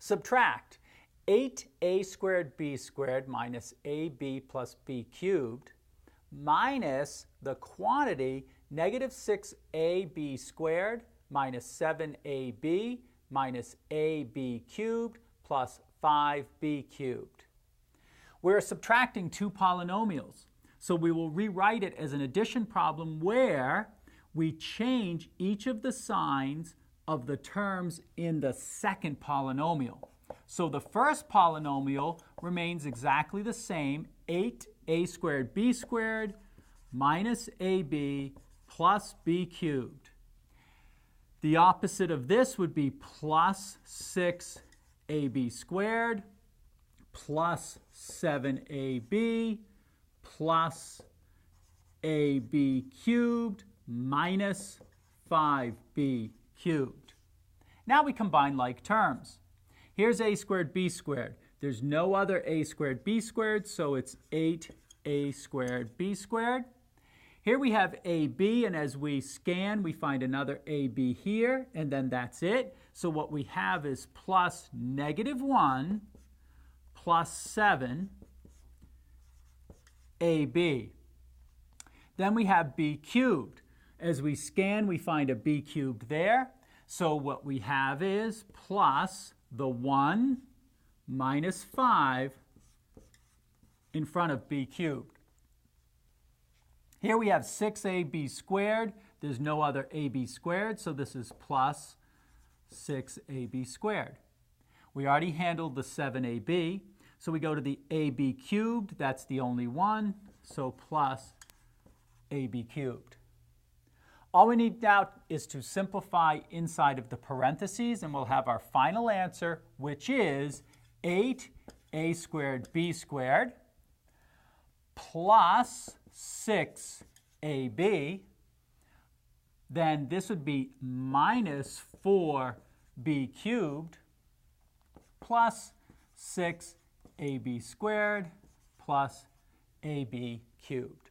Subtract 8a squared b squared minus ab plus b cubed minus the quantity negative 6ab squared minus 7ab minus ab cubed plus 5b cubed. We're subtracting two polynomials, so we will rewrite it as an addition problem where we change each of the signs of the terms in the second polynomial. So the first polynomial remains exactly the same, 8a squared b squared minus ab plus b cubed. The opposite of this would be plus 6ab squared plus 7ab plus ab cubed minus 5b cubed. Now we combine like terms. Here's a squared b squared. There's no other a squared b squared, so it's 8a squared b squared. Here we have ab, and as we scan, we find another ab here, and then that's it. So what we have is plus negative 1 plus 7 ab. Then we have b cubed. As we scan, we find a b cubed there. So what we have is plus the 1 minus 5 in front of b cubed. Here we have 6ab squared. There's no other ab squared, so this is plus 6ab squared. We already handled the 7ab, so we go to the ab cubed. That's the only one, so plus ab cubed. All we need now is to simplify inside of the parentheses, and we'll have our final answer, which is 8a squared b squared plus 6ab. Then this would be minus 4b cubed plus 6ab squared plus ab cubed.